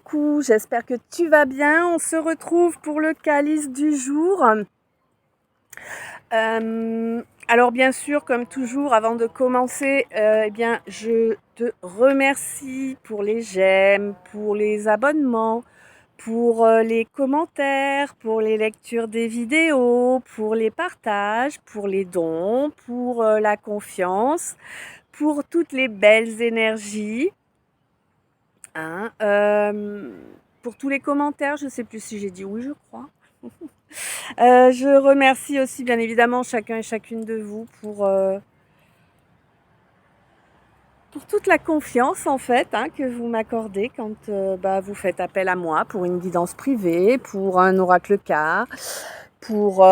coucou, j'espère que tu vas bien. On se retrouve pour le calice du jour. Alors bien sûr, comme toujours, avant de commencer, je te remercie pour les j'aime, pour les abonnements, pour les commentaires, pour les lectures des vidéos, pour les partages, pour les dons, pour la confiance, pour toutes les belles énergies. Pour tous les commentaires, je ne sais plus si j'ai dit oui, je crois. Je remercie aussi bien évidemment chacun et chacune de vous pour toute la confiance en fait que vous m'accordez quand vous faites appel à moi pour une guidance privée, pour un oracle-car, pour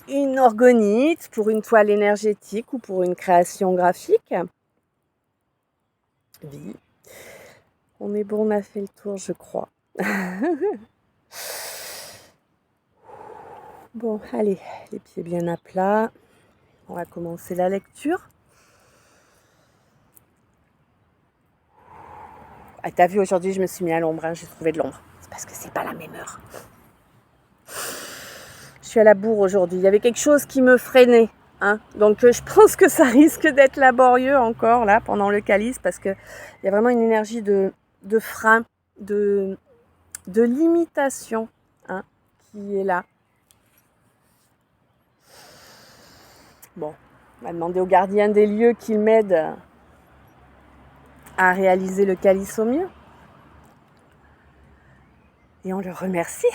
une orgonite, pour une toile énergétique ou pour une création graphique. Oui. On est bon, on a fait le tour, je crois. Bon, allez, les pieds bien à plat. On va commencer la lecture. Ah, t'as vu, aujourd'hui, je me suis mis à l'ombre. J'ai trouvé de l'ombre. C'est parce que c'est pas la même heure. Je suis à la bourre aujourd'hui. Il y avait quelque chose qui me freinait. Donc, je pense que ça risque d'être laborieux encore, là, pendant le calice, parce qu'il y a vraiment une énergie de frein, de limitation qui est là. Bon, on va demander au gardien des lieux qu'il m'aide à réaliser le calice au mieux. Et on le remercie.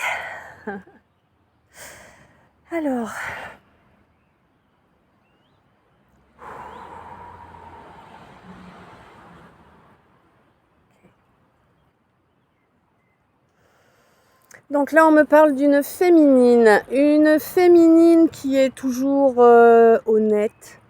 Alors, donc là on me parle d'une féminine qui est toujours honnête.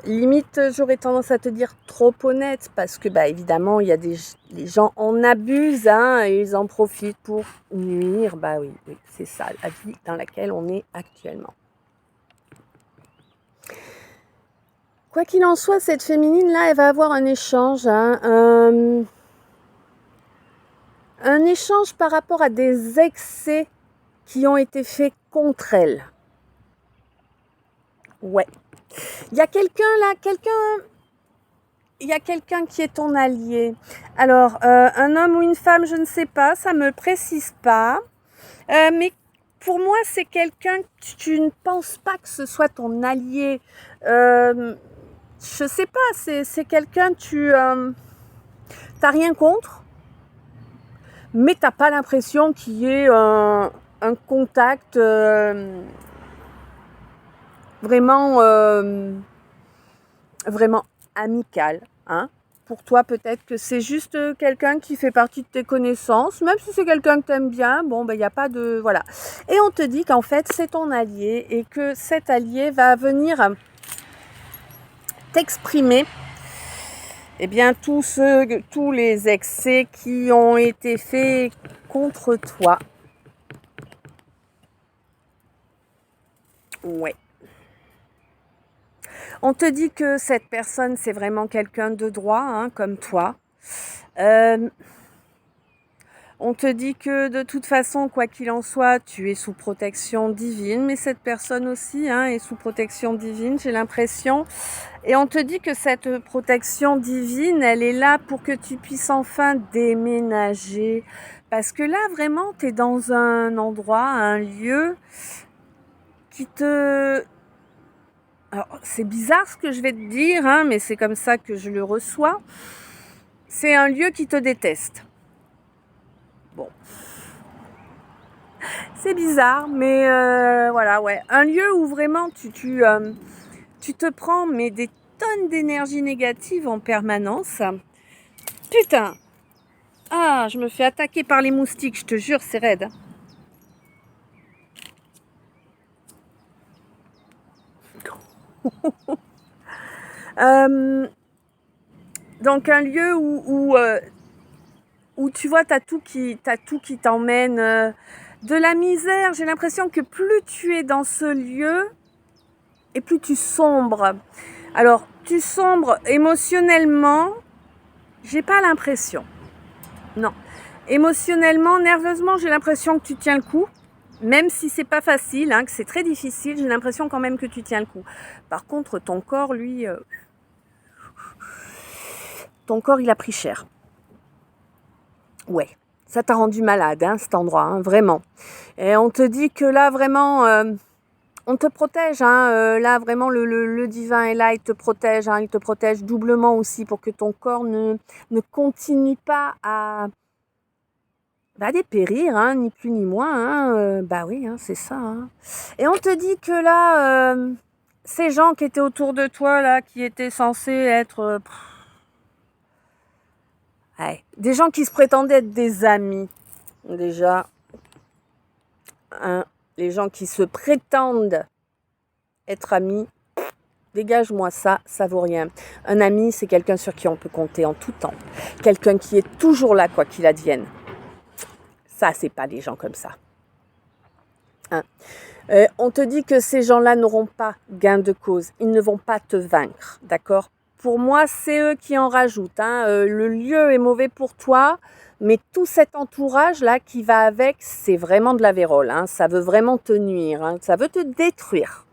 Limite, j'aurais tendance à te dire trop honnête parce que évidemment il y a les gens en abusent et ils en profitent pour nuire. Oui, c'est ça la vie dans laquelle on est actuellement. Quoi qu'il en soit, cette féminine là, elle va avoir un échange, un échange par rapport à des excès qui ont été faits contre elle. Ouais. Il y a quelqu'un qui est ton allié. Alors, un homme ou une femme, je ne sais pas, ça me précise pas. Mais pour moi, c'est quelqu'un que tu ne penses pas que ce soit ton allié. Je sais pas, c'est quelqu'un tu t'as rien contre, mais t'as pas l'impression qu'il y ait un contact vraiment amical. Pour toi, peut-être que c'est juste quelqu'un qui fait partie de tes connaissances, même si c'est quelqu'un que tu aimes bien, il n'y a pas de... Voilà. Et on te dit qu'en fait, c'est ton allié et que cet allié va venir t'exprimer tous les excès qui ont été faits contre toi. Ouais. On te dit que cette personne, c'est vraiment quelqu'un de droit, comme toi. On te dit que de toute façon, quoi qu'il en soit, tu es sous protection divine, mais cette personne aussi est sous protection divine, j'ai l'impression. Et on te dit que cette protection divine, elle est là pour que tu puisses enfin déménager. Parce que là, vraiment, tu es dans un endroit, un lieu qui te... Alors, c'est bizarre ce que je vais te dire, mais c'est comme ça que je le reçois. C'est un lieu qui te déteste. Bon. C'est bizarre, mais voilà, ouais. Un lieu où vraiment tu te prends des tonnes d'énergie négative en permanence. Putain! Ah, je me fais attaquer par les moustiques, je te jure, c'est raide. Donc un lieu où tu vois, t'as tout qui t'emmène de la misère. J'ai l'impression que plus tu es dans ce lieu et plus tu sombres. Alors, tu sombres émotionnellement, J'ai pas l'impression. Non. Émotionnellement, nerveusement, j'ai l'impression que tu tiens le coup. Même si c'est pas facile, que c'est très difficile, j'ai l'impression quand même que tu tiens le coup. Par contre, ton corps, lui, ton corps, il a pris cher. Ouais, ça t'a rendu malade, cet endroit, vraiment. Et on te dit que là, vraiment, on te protège. Là, vraiment, le divin est là, il te protège. Il te protège doublement aussi pour que ton corps ne continue pas à dépérir, ni plus ni moins. Oui, c'est ça. Et on te dit que là, ces gens qui étaient autour de toi, là, qui étaient censés être... des gens qui se prétendaient être des amis, déjà. Les gens qui se prétendent être amis, dégage-moi ça, ça vaut rien. Un ami, c'est quelqu'un sur qui on peut compter en tout temps. Quelqu'un qui est toujours là, quoi qu'il advienne. Ça, c'est pas des gens comme ça. On te dit que ces gens-là n'auront pas gain de cause. Ils ne vont pas te vaincre, d'accord ? Pour moi, c'est eux qui en rajoutent. Le lieu est mauvais pour toi, mais tout cet entourage-là qui va avec, c'est vraiment de la vérole. Ça veut vraiment te nuire. Ça veut te détruire.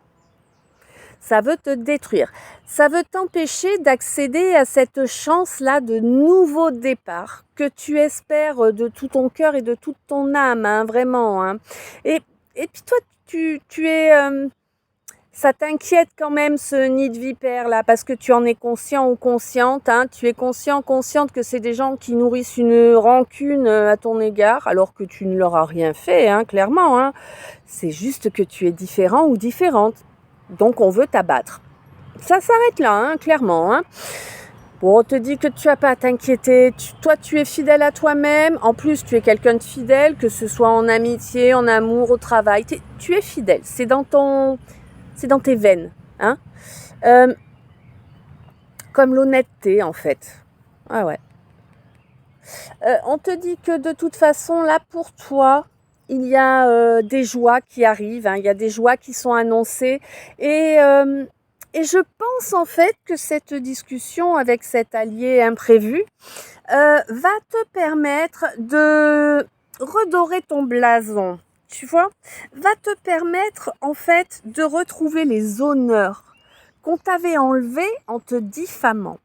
Ça veut te détruire. Ça veut t'empêcher d'accéder à cette chance-là de nouveau départ que tu espères de tout ton cœur et de toute ton âme, vraiment. Et puis toi, tu es... ça t'inquiète quand même ce nid de vipère là, parce que tu en es conscient ou consciente. Tu es consciente que c'est des gens qui nourrissent une rancune à ton égard, alors que tu ne leur as rien fait, clairement. C'est juste que tu es différent ou différente. Donc on veut t'abattre. Ça s'arrête là, clairement. Bon, on te dit que tu n'as pas à t'inquiéter. Toi, tu es fidèle à toi-même. En plus, tu es quelqu'un de fidèle, que ce soit en amitié, en amour, au travail. Tu es fidèle. C'est dans tes veines. Comme l'honnêteté, en fait. Ah ouais. On te dit que de toute façon, là, pour toi, il y a des joies qui arrivent, il y a des joies qui sont annoncées. Et je pense en fait que cette discussion avec cet allié imprévu va te permettre de redorer ton blason, tu vois, va te permettre en fait de retrouver les honneurs qu'on t'avait enlevés en te diffamant,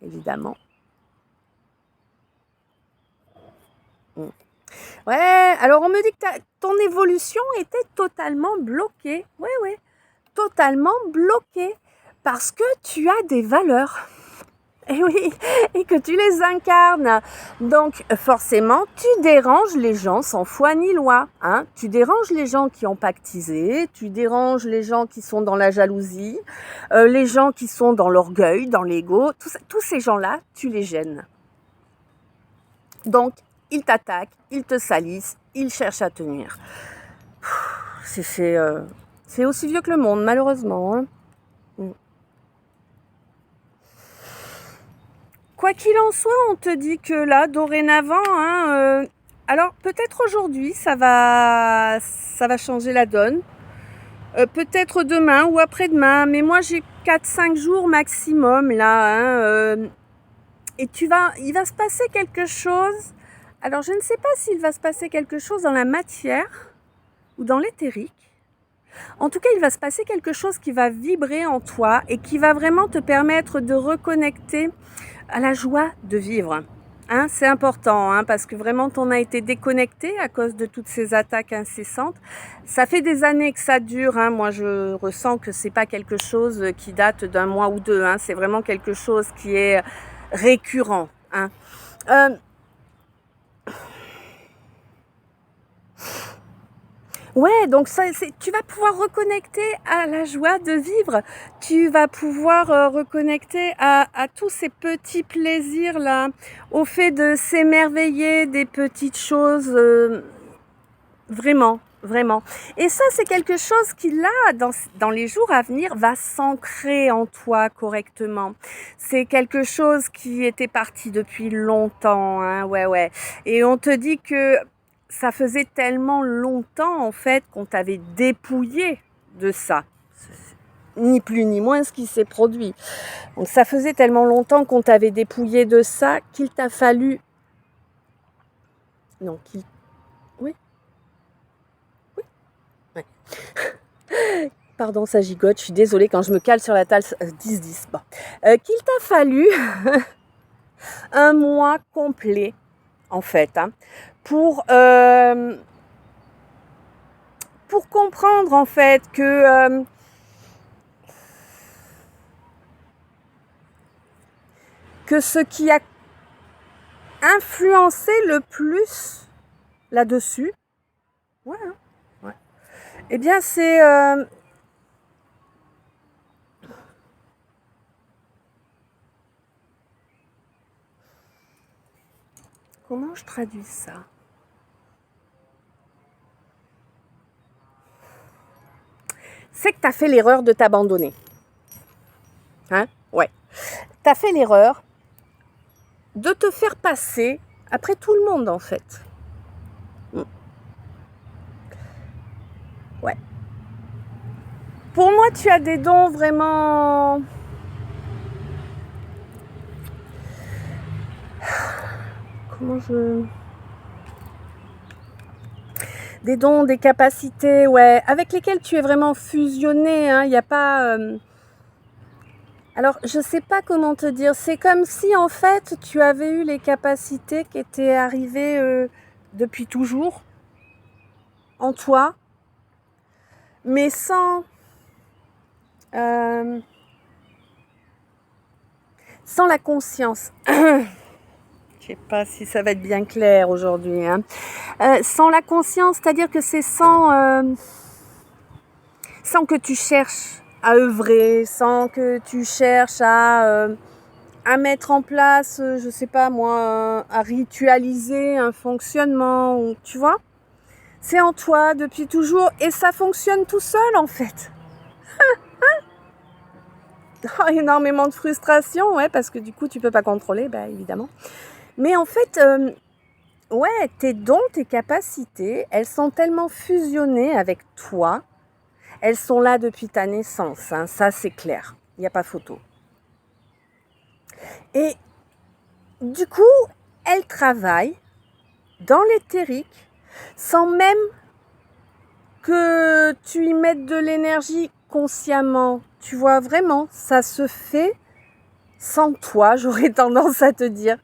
évidemment. Ouais, alors on me dit que ton évolution était totalement bloquée. Ouais, totalement bloquée. Parce que tu as des valeurs. Et oui, et que tu les incarnes. Donc forcément, tu déranges les gens sans foi ni loi. Tu déranges les gens qui ont pactisé, tu déranges les gens qui sont dans la jalousie, les gens qui sont dans l'orgueil, dans l'ego. Tous ces gens-là, tu les gênes. Donc, ils t'attaquent, ils te salissent, ils cherchent à te nuire. C'est aussi vieux que le monde, malheureusement. Quoi qu'il en soit, on te dit que là, dorénavant, alors peut-être aujourd'hui, ça va changer la donne. Peut-être demain ou après-demain, mais moi j'ai 4-5 jours maximum là. Et il va se passer quelque chose. Alors, je ne sais pas s'il va se passer quelque chose dans la matière ou dans l'éthérique. En tout cas, il va se passer quelque chose qui va vibrer en toi et qui va vraiment te permettre de reconnecter à la joie de vivre. C'est important, parce que vraiment, t'en as été déconnecté à cause de toutes ces attaques incessantes. Ça fait des années que ça dure. Moi, je ressens que c'est pas quelque chose qui date d'un mois ou deux. C'est vraiment quelque chose qui est récurrent. Ouais, donc tu vas pouvoir reconnecter à la joie de vivre. Tu vas pouvoir reconnecter à tous ces petits plaisirs-là, au fait de s'émerveiller des petites choses, vraiment. Et ça, c'est quelque chose qui, là, dans les jours à venir, va s'ancrer en toi correctement. C'est quelque chose qui était parti depuis longtemps, ouais. Et on te dit que ça faisait tellement longtemps, en fait, qu'on t'avait dépouillé de ça. ni plus ni moins ce qui s'est produit. Donc ça faisait tellement longtemps qu'on t'avait dépouillé de ça qu'il t'a fallu... Non, qu'il... Oui. Oui. Ouais. Pardon, ça gigote, je suis désolée quand je me cale sur la table 10-10. Bon. Qu'il t'a fallu un mois complet, en fait, hein, pour comprendre, en fait, que ce qui a influencé le plus là-dessus, ouais, hein, ouais. Eh bien, c'est... comment je traduis ça? C'est que tu as fait l'erreur de t'abandonner. Hein? Ouais. Tu as fait l'erreur de te faire passer après tout le monde, en fait. Ouais. Pour moi, tu as des dons vraiment... Comment je... Des dons, des capacités, ouais, avec lesquelles tu es vraiment fusionné, hein. Il n'y a pas... Alors, je ne sais pas comment te dire. C'est comme si, en fait, tu avais eu les capacités qui étaient arrivées depuis toujours en toi, mais sans la conscience. Je ne sais pas si ça va être bien clair aujourd'hui. Hein. Sans la conscience, c'est-à-dire que c'est sans que tu cherches à œuvrer, sans que tu cherches à mettre en place, je sais pas moi, à ritualiser un fonctionnement, ou, tu vois. C'est en toi depuis toujours et ça fonctionne tout seul en fait. Oh, énormément de frustration, ouais, parce que du coup tu peux pas contrôler, bah évidemment. Mais en fait, ouais, tes dons, tes capacités, elles sont tellement fusionnées avec toi, elles sont là depuis ta naissance, hein, ça c'est clair, il n'y a pas photo. Et du coup, elles travaillent dans l'éthérique sans même que tu y mettes de l'énergie consciemment. Tu vois, vraiment, ça se fait sans toi, j'aurais tendance à te dire.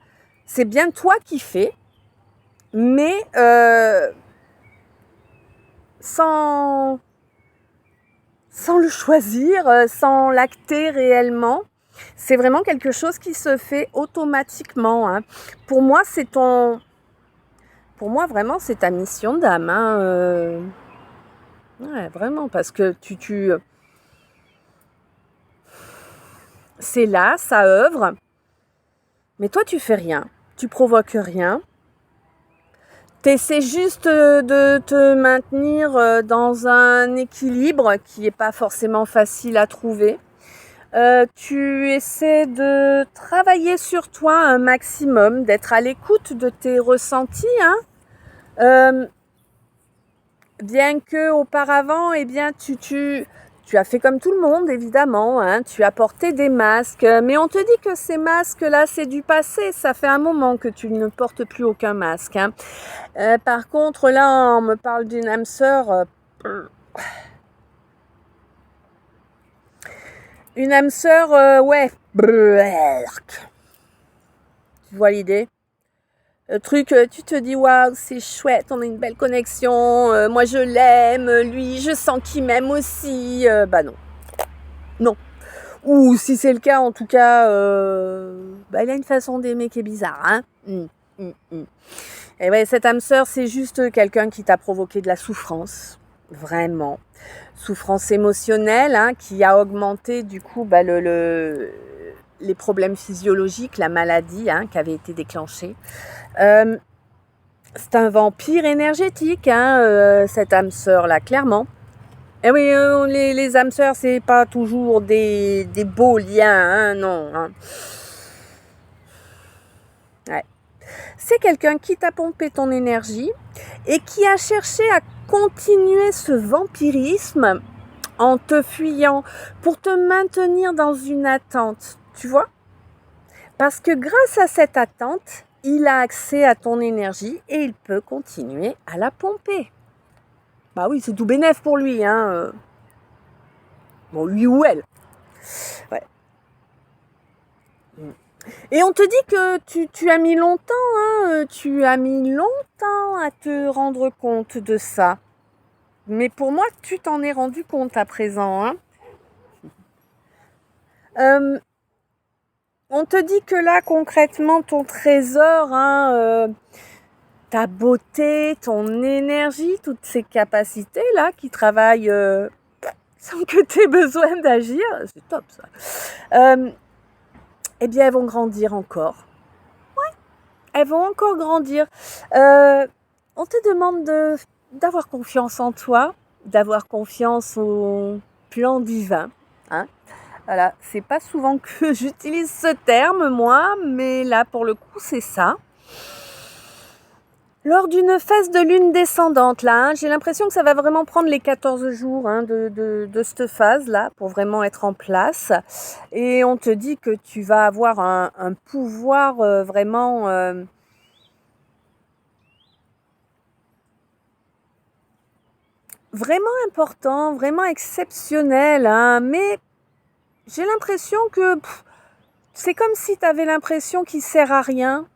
C'est bien toi qui fais, mais sans le choisir, sans l'acter réellement. C'est vraiment quelque chose qui se fait automatiquement. Hein. Pour moi, vraiment, c'est ta mission d'âme. Hein. Ouais, vraiment, parce que c'est là, ça œuvre, mais toi, tu fais rien. Tu provoques rien. Tu essaies juste de te maintenir dans un équilibre qui n'est pas forcément facile à trouver. Tu essaies de travailler sur toi un maximum, d'être à l'écoute de tes ressentis. Hein. Bien que auparavant, eh bien, tu as fait comme tout le monde, évidemment. Hein, tu as porté des masques, mais on te dit que ces masques-là, c'est du passé. Ça fait un moment que tu ne portes plus aucun masque. Hein. Par contre, là, on me parle d'une âme sœur. Une âme sœur, ouais. Tu vois l'idée? Le truc, tu te dis, waouh, c'est chouette, on a une belle connexion, moi je l'aime, lui, je sens qu'il m'aime aussi. Bah non. Non. Ou si c'est le cas, en tout cas, il a une façon d'aimer qui est bizarre. Hein. Et ouais, cette âme sœur, c'est juste quelqu'un qui t'a provoqué de la souffrance. Vraiment. Souffrance émotionnelle, hein, qui a augmenté du coup les problèmes physiologiques, la maladie hein, qui avait été déclenchée. C'est un vampire énergétique, hein, cette âme sœur là, clairement. Et oui, les âmes sœurs, c'est pas toujours des beaux liens, hein, non. Hein. Ouais. C'est quelqu'un qui t'a pompé ton énergie et qui a cherché à continuer ce vampirisme en te fuyant, pour te maintenir dans une attente, tu vois? Parce que grâce à cette attente, il a accès à ton énergie et il peut continuer à la pomper. Bah oui, c'est tout bénef pour lui, hein. Bon, lui ou elle. Ouais. Et on te dit que tu as mis longtemps, hein, tu as mis longtemps à te rendre compte de ça. Mais pour moi, tu t'en es rendu compte à présent, hein. On te dit que là, concrètement, ton trésor, hein, ta beauté, ton énergie, toutes ces capacités-là qui travaillent sans que tu aies besoin d'agir, c'est top ça. Eh bien, elles vont grandir encore. Ouais, elles vont encore grandir. On te demande d'avoir confiance en toi, d'avoir confiance au plan divin. Hein. Voilà, c'est pas souvent que j'utilise ce terme, moi, mais là, pour le coup, c'est ça. Lors d'une phase de lune descendante, là, hein, j'ai l'impression que ça va vraiment prendre les 14 jours hein, de cette phase-là pour vraiment être en place. Et on te dit que tu vas avoir un pouvoir vraiment important, vraiment exceptionnel. Hein, mais j'ai l'impression que c'est comme si tu avais l'impression qu'il ne sert à rien.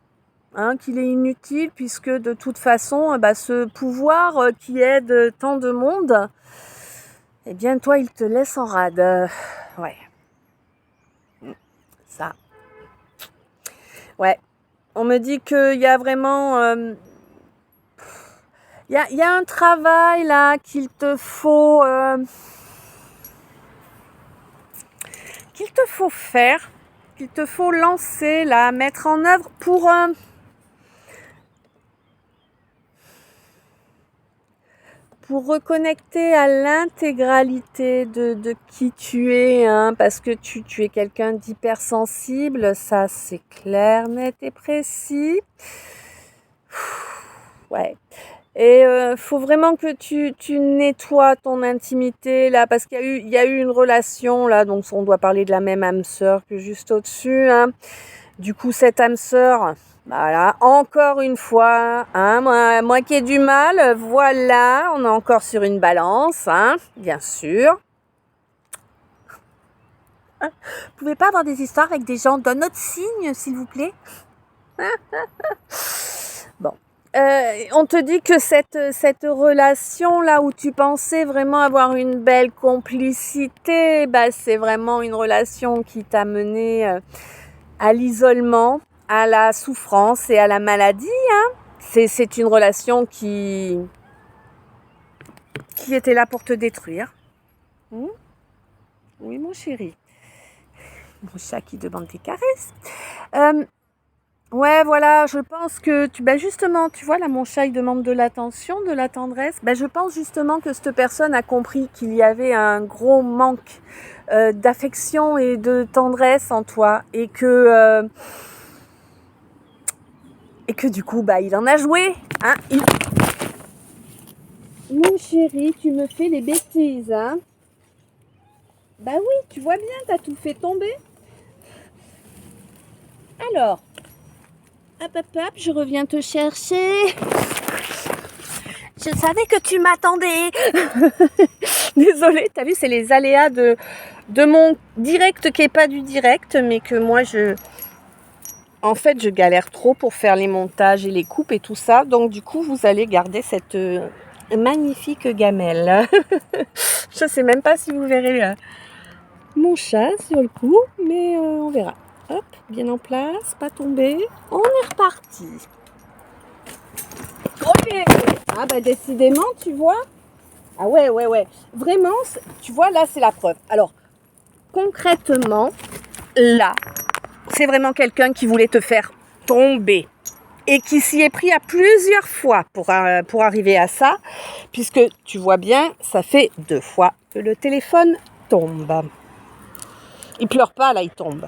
Hein, qu'il est inutile puisque de toute façon, ce pouvoir qui aide tant de monde, eh bien toi, il te laisse en rade. Ouais. Ça. Ouais. On me dit qu'il y a vraiment... Il y a un travail là qu'il te faut faire, qu'il te faut lancer là, mettre en œuvre pour reconnecter à l'intégralité de qui tu es, hein, parce que tu es quelqu'un d'hypersensible, ça c'est clair, net et précis. Ouais. Et faut vraiment que tu nettoies ton intimité là, parce qu'il y a eu une relation là, donc on doit parler de la même âme sœur que juste au-dessus. Hein. Du coup, cette âme sœur, voilà, encore une fois, hein, moi qui ai du mal, voilà, on est encore sur une balance, hein, bien sûr. Vous pouvez pas avoir des histoires avec des gens d'un autre signe, s'il vous plaît? Bon. On te dit que cette relation là où tu pensais vraiment avoir une belle complicité, c'est vraiment une relation qui t'a mené à l'isolement, à la souffrance et à la maladie. Hein. C'est une relation qui était là pour te détruire. Oui, mon chéri. Mon chat qui demande des caresses. Ouais, voilà, je pense que justement, tu vois, là, mon chat, il demande de l'attention, de la tendresse. Je pense justement que cette personne a compris qu'il y avait un gros manque d'affection et de tendresse en toi et que du coup, il en a joué. Hein, Mon chéri, tu me fais des bêtises, hein? Bah oui, tu vois bien, t'as tout fait tomber. Alors, hop, je reviens te chercher. Je savais que tu m'attendais. Désolée, t'as vu, c'est les aléas de mon direct qui n'est pas du direct, mais que moi, en fait, je galère trop pour faire les montages et les coupes et tout ça. Donc, du coup, vous allez garder cette magnifique gamelle. Je ne sais même pas si vous verrez mon chat sur le coup, mais on verra. Hop, bien en place, pas tombé. On est reparti. Ok. Ah décidément, tu vois. Ah ouais. Vraiment, tu vois, là, c'est la preuve. Alors, concrètement, là, c'est vraiment quelqu'un qui voulait te faire tomber et qui s'y est pris à plusieurs fois pour arriver à ça, puisque tu vois bien, ça fait 2 fois que le téléphone tombe. Il pleure pas, là, il tombe.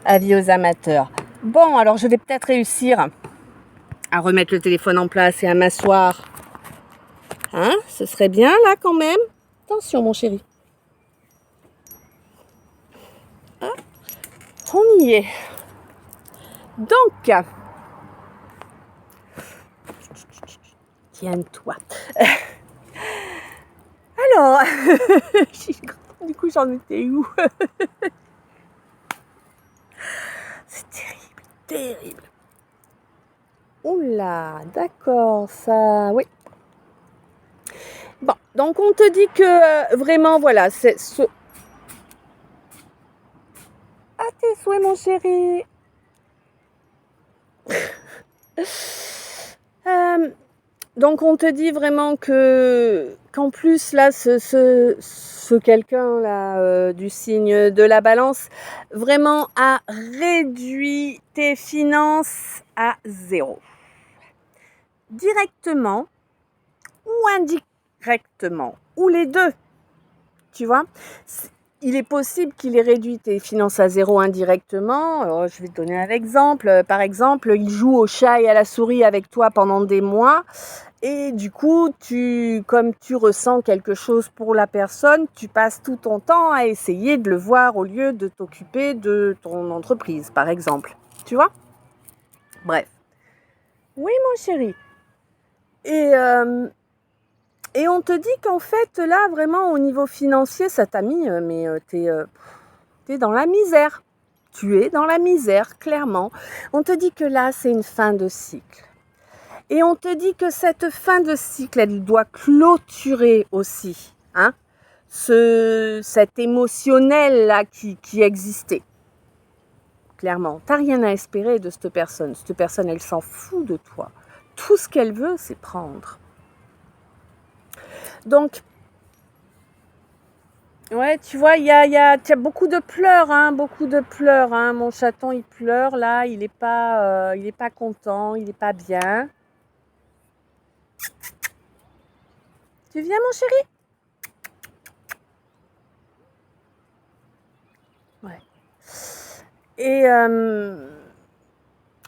Avis aux amateurs. Bon, alors je vais peut-être réussir à remettre le téléphone en place et à m'asseoir Hein, ce serait bien là quand même. Attention mon chéri. Ah, on y est. Donc, tiens-toi. Alors, du coup j'en étais où? C'est terrible, terrible. Oula, d'accord, ça, oui. Bon, donc on te dit que vraiment, voilà, c'est ce... À tes souhaits, mon chéri. Donc on te dit vraiment qu'en plus là, ce quelqu'un là du signe de la Balance vraiment a réduit tes finances à zéro, directement ou indirectement, ou les deux. Tu vois, il est possible qu'il ait réduit tes finances à zéro indirectement. Alors, je vais te donner un exemple. Par exemple, il joue au chat et à la souris avec toi pendant des mois. Et du coup, comme tu ressens quelque chose pour la personne, tu passes tout ton temps à essayer de le voir au lieu de t'occuper de ton entreprise, par exemple. Tu vois? Bref. Oui, mon chéri. Et on te dit qu'en fait, là, vraiment, au niveau financier, ça t'a mis, mais t'es dans la misère. Tu es dans la misère, clairement. On te dit que là, c'est une fin de cycle. Et on te dit que cette fin de cycle, elle doit clôturer aussi, hein, cet émotionnel-là qui existait. Clairement, t'as rien à espérer de cette personne. Cette personne, elle s'en fout de toi. Tout ce qu'elle veut, c'est prendre. Donc, ouais, tu vois, il y a beaucoup de pleurs, hein, beaucoup de pleurs, hein. Mon chaton, il pleure, là, il est pas content, il est pas bien. Tu viens, mon chéri? Ouais. Et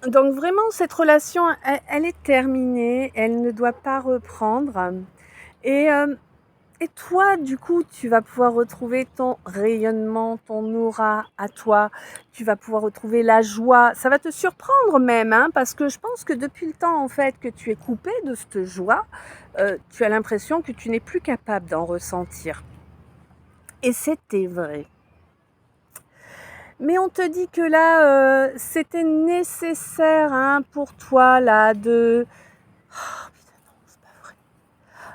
donc vraiment, cette relation, elle est terminée, elle ne doit pas reprendre. Et toi, du coup, tu vas pouvoir retrouver ton rayonnement, ton aura à toi. Tu vas pouvoir retrouver la joie. Ça va te surprendre même, hein, parce que je pense que depuis le temps, en fait, que tu es coupé de cette joie, tu as l'impression que tu n'es plus capable d'en ressentir. Et c'était vrai. Mais on te dit que là, c'était nécessaire, hein, pour toi, là, de... Oh, putain, non, c'est pas vrai.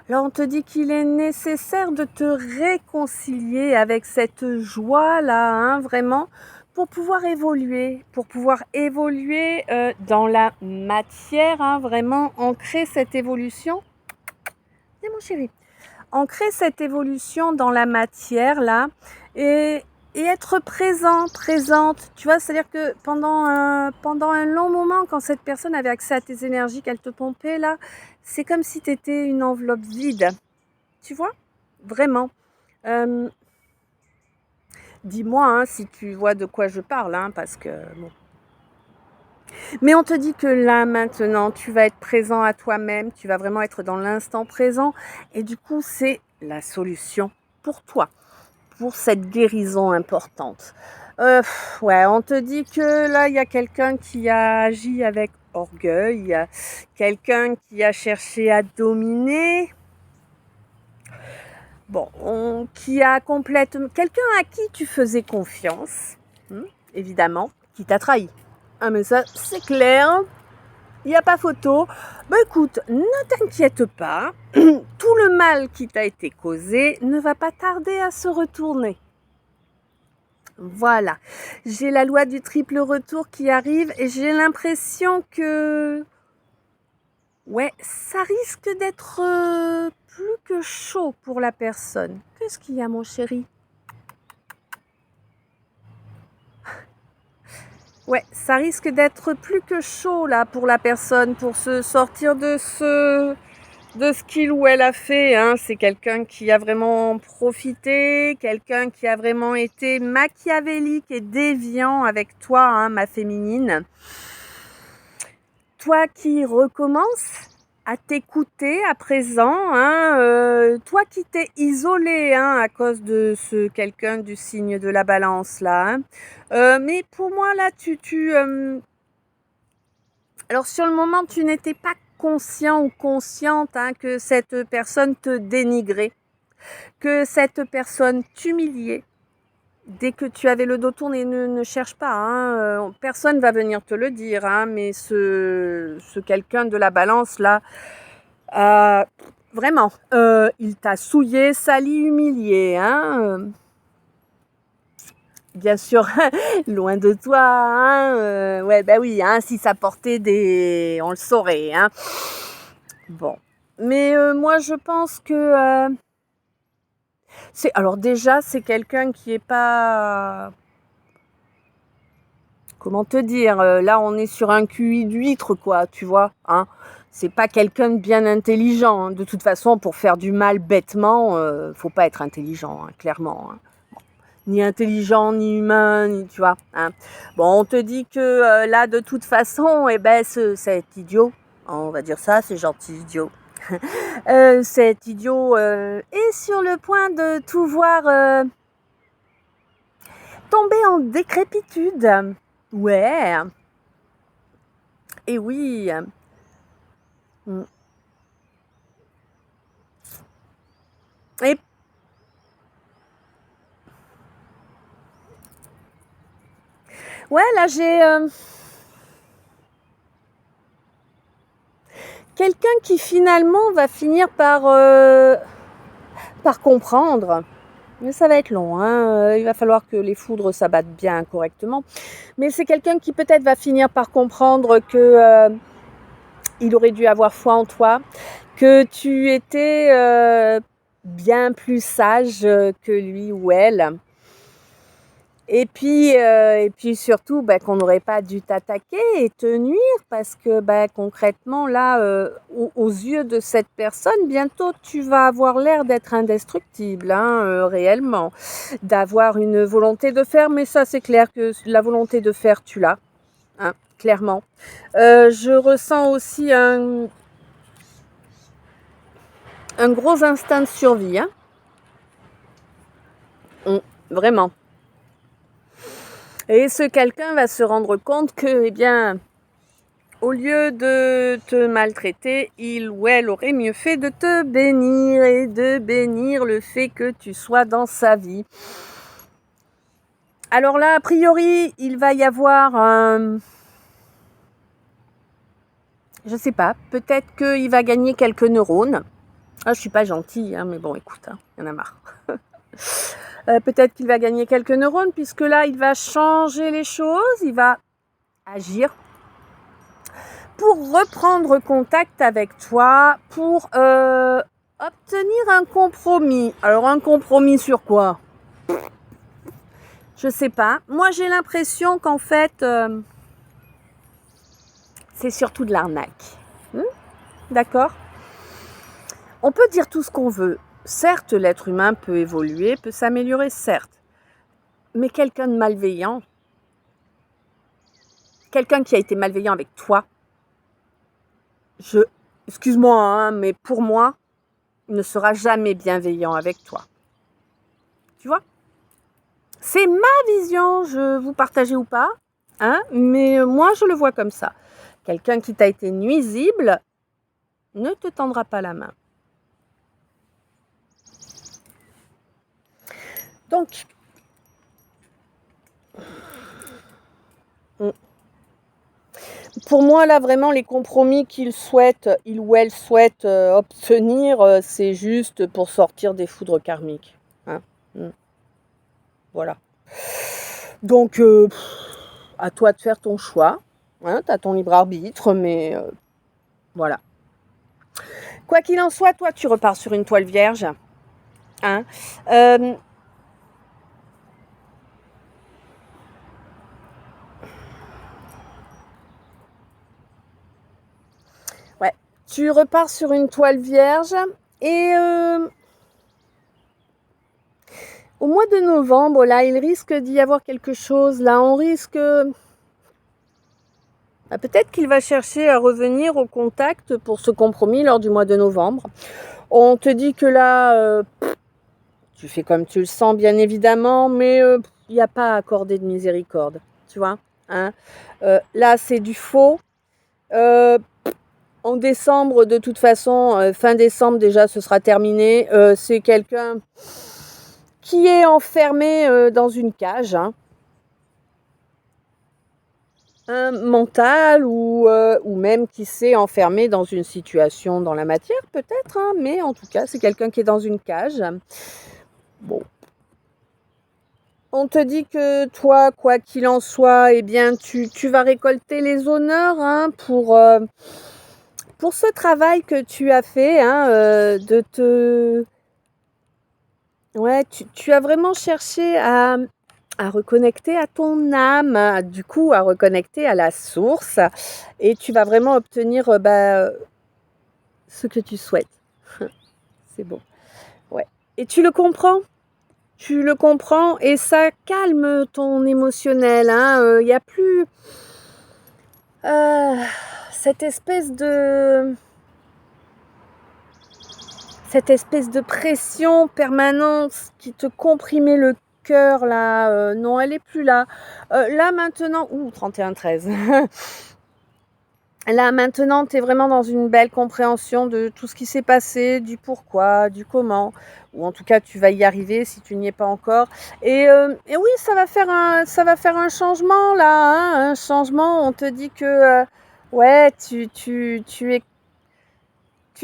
Là, on te dit qu'il est nécessaire de te réconcilier avec cette joie-là, hein, vraiment, pour pouvoir évoluer, dans la matière, hein, vraiment, ancrer cette évolution. Viens, mon chéri. Ancrer cette évolution dans la matière, là, et être présente, tu vois, c'est-à-dire que pendant un long moment, quand cette personne avait accès à tes énergies, qu'elle te pompait, là, c'est comme si tu étais une enveloppe vide, tu vois, vraiment. Euh, Dis-moi, hein, si tu vois de quoi je parle, hein, parce que, bon. Mais on te dit que là, maintenant, tu vas être présent à toi-même, tu vas vraiment être dans l'instant présent, et du coup, c'est la solution pour toi, pour cette guérison importante. Ouais, on te dit que là, il y a quelqu'un qui a agi avec orgueil, il y a quelqu'un qui a cherché à dominer, bon, qui a complètement... Quelqu'un à qui tu faisais confiance, évidemment, qui t'a trahi. Ah mais ça, c'est clair, il n'y a pas photo. Bah écoute, ne t'inquiète pas, tout le mal qui t'a été causé ne va pas tarder à se retourner. Voilà, j'ai la loi du triple retour qui arrive et j'ai l'impression que... Ouais, ça risque d'être plus que chaud pour la personne. Qu'est-ce qu'il y a, mon chéri? Ouais, ça risque d'être plus que chaud là pour la personne, pour se sortir de ce qu'il ou elle a fait, hein. C'est quelqu'un qui a vraiment profité, quelqu'un qui a vraiment été machiavélique et déviant avec toi, hein, ma féminine. Toi qui recommences, à t'écouter à présent, hein, toi qui t'es isolé, hein, à cause de ce quelqu'un du signe de la balance là, hein. Mais pour moi là, alors sur le moment, tu n'étais pas conscient ou consciente, hein, que cette personne te dénigrait, que cette personne t'humiliait. Dès que tu avais le dos tourné, ne cherche pas, hein, personne va venir te le dire, hein, mais ce quelqu'un de la balance là, vraiment, il t'a souillé, sali, humilié, hein, bien sûr, loin de toi, hein, ouais, bah oui, hein, si ça portait des... on le saurait, hein. Bon, mais moi je pense que c'est... Alors déjà, c'est quelqu'un qui est pas... Comment te dire, là on est sur un QI d'huître, quoi, tu vois, hein. C'est pas quelqu'un de bien intelligent, hein. De toute façon, pour faire du mal bêtement, faut pas être intelligent, hein, clairement, hein. Ni intelligent, ni humain, ni, tu vois, hein. Bon, on te dit que là, de toute façon, eh ben, cet idiot, on va dire ça, c'est gentil, idiot. Cet idiot est sur le point de tout voir tomber en décrépitude. Ouais, et oui. Mm. Et ouais, là, j'ai quelqu'un qui finalement va finir par comprendre. Mais ça va être long, hein. Il va falloir que les foudres s'abattent bien correctement. Mais c'est quelqu'un qui peut-être va finir par comprendre que il aurait dû avoir foi en toi, que tu étais bien plus sage que lui ou elle. Et puis surtout, bah, qu'on n'aurait pas dû t'attaquer et te nuire parce que bah, concrètement, là, aux yeux de cette personne, bientôt, tu vas avoir l'air d'être indestructible, hein, réellement, d'avoir une volonté de faire, mais ça, c'est clair que la volonté de faire, tu l'as, hein, clairement. Je ressens aussi un gros instinct de survie, hein. Vraiment. Et ce quelqu'un va se rendre compte que, eh bien, au lieu de te maltraiter, il ou elle aurait mieux fait de te bénir et de bénir le fait que tu sois dans sa vie. Alors là, a priori, il va y avoir un... Je sais pas, peut-être qu'il va gagner quelques neurones. Ah, je suis pas gentille, hein, mais bon, écoute, hein, il y en a marre. Peut-être qu'il va gagner quelques neurones, puisque là, il va changer les choses, il va agir pour reprendre contact avec toi, pour obtenir un compromis. Alors, un compromis sur quoi? Je sais pas. Moi, j'ai l'impression qu'en fait, c'est surtout de l'arnaque. D'accord? On peut dire tout ce qu'on veut. Certes, l'être humain peut évoluer, peut s'améliorer, certes. Mais quelqu'un de malveillant, quelqu'un qui a été malveillant avec toi, excuse-moi, hein, mais pour moi, il ne sera jamais bienveillant avec toi. Tu vois? C'est ma vision, je vous partageais ou pas, hein, mais moi je le vois comme ça. Quelqu'un qui t'a été nuisible ne te tendra pas la main. Donc, pour moi là vraiment les compromis il ou elle souhaite obtenir, c'est juste pour sortir des foudres karmiques. Hein. Voilà. Donc, à toi de faire ton choix. Hein, tu as ton libre arbitre, mais voilà. Quoi qu'il en soit, toi, tu repars sur une toile vierge. Hein. Ouais, tu repars sur une toile vierge et au mois de novembre, là, il risque d'y avoir quelque chose. Là, on risque Ah, peut-être qu'il va chercher à revenir au contact pour ce compromis lors du mois de novembre. On te dit que là, tu fais comme tu le sens, bien évidemment, mais il n'y a pas à accorder de miséricorde, tu vois, hein. Là, c'est du faux. Euh, En décembre, de toute façon, fin décembre déjà, ce sera terminé. C'est quelqu'un qui est enfermé dans une cage, hein, mentale ou même qui s'est enfermé dans une situation dans la matière, peut-être, hein, mais en tout cas, c'est quelqu'un qui est dans une cage. Bon. On te dit que toi, quoi qu'il en soit, eh bien, tu vas récolter les honneurs, hein, pour ce travail que tu as fait, hein, de te... Ouais, tu as vraiment cherché à reconnecter à ton âme, du coup, à reconnecter à la source, et tu vas vraiment obtenir ce que tu souhaites. C'est bon. Ouais. Et tu le comprends? Tu le comprends et ça calme ton émotionnel, hein. Il y a plus euh, cette espèce de cette espèce de pression permanente qui te comprimait le cœur là. Non, elle est plus là. Là maintenant, 31-13. Là maintenant, tu es vraiment dans une belle compréhension de tout ce qui s'est passé, du pourquoi, du comment, ou en tout cas tu vas y arriver si tu n'y es pas encore. Et oui, ça va faire un changement là, hein, un changement. On te dit que ouais, tu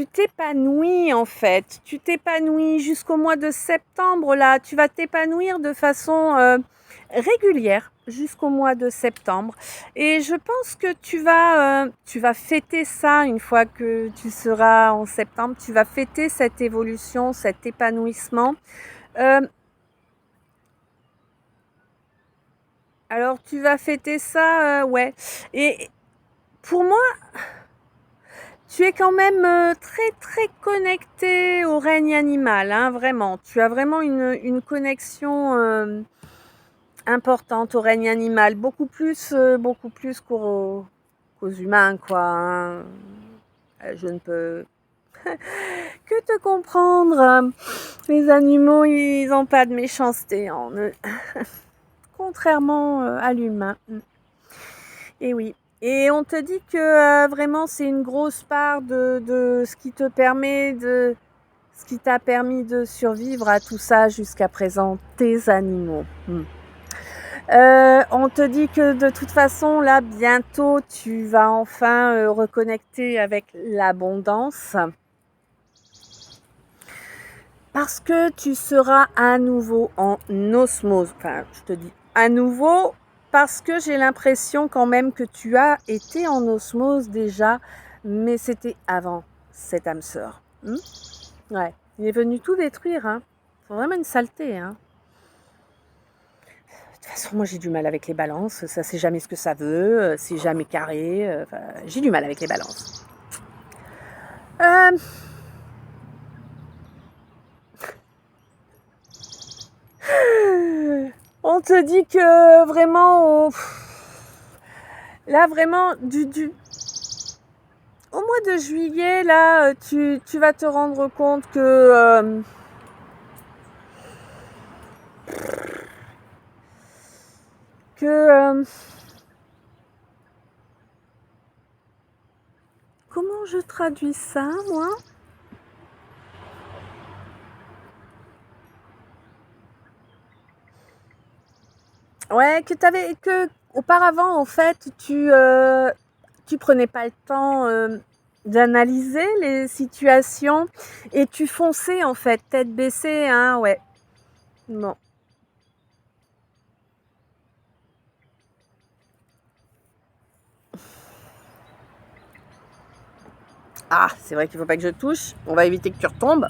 t'épanouis en fait, tu t'épanouis jusqu'au mois de septembre là, tu vas t'épanouir de façon régulière jusqu'au mois de septembre. Et je pense que tu vas fêter ça une fois que tu seras en septembre, tu vas fêter cette évolution, cet épanouissement. Euh, alors tu vas fêter ça, ouais. Et pour moi, tu es quand même très très connecté au règne animal, hein, vraiment. Tu as vraiment une connexion importante au règne animal, beaucoup plus qu'aux humains, quoi, hein. Je ne peux que te comprendre. Les animaux, ils n'ont pas de méchanceté en eux, contrairement à l'humain. Et oui. Et on te dit que vraiment c'est une grosse part de ce qui te permet de ce qui t'a permis de survivre à tout ça jusqu'à présent, tes animaux. On te dit que de toute façon, là, bientôt, tu vas enfin reconnecter avec l'abondance parce que tu seras à nouveau en osmose. Enfin, je te dis à nouveau parce que j'ai l'impression quand même que tu as été en osmose déjà, mais c'était avant cette âme sœur. Ouais, il est venu tout détruire, hein. C'est vraiment une saleté, hein. De toute façon, moi j'ai du mal avec les balances, ça sait jamais ce que ça veut, c'est jamais carré, enfin, j'ai du mal avec les balances. Euh, on te dit que vraiment, là vraiment, au mois de juillet, là, tu vas te rendre compte que comment je traduis ça, moi? Ouais, que auparavant, en fait, tu prenais pas le temps d'analyser les situations et tu fonçais, en fait, tête baissée, hein, ouais. Bon. Ah, c'est vrai qu'il faut pas que je touche. On va éviter que tu retombes.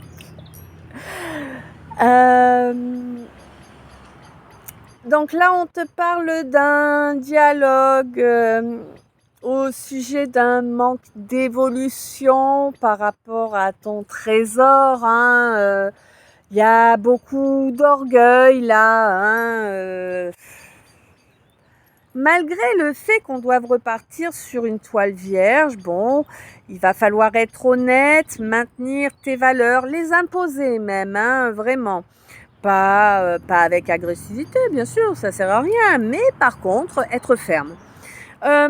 Donc là, on te parle d'un dialogue au sujet d'un manque d'évolution par rapport à ton trésor, hein. Il y a beaucoup d'orgueil là, hein. malgré le fait qu'on doive repartir sur une toile vierge, bon, il va falloir être honnête, maintenir tes valeurs, les imposer même, hein, vraiment. Pas avec agressivité, bien sûr, ça sert à rien, mais par contre, être ferme. Euh,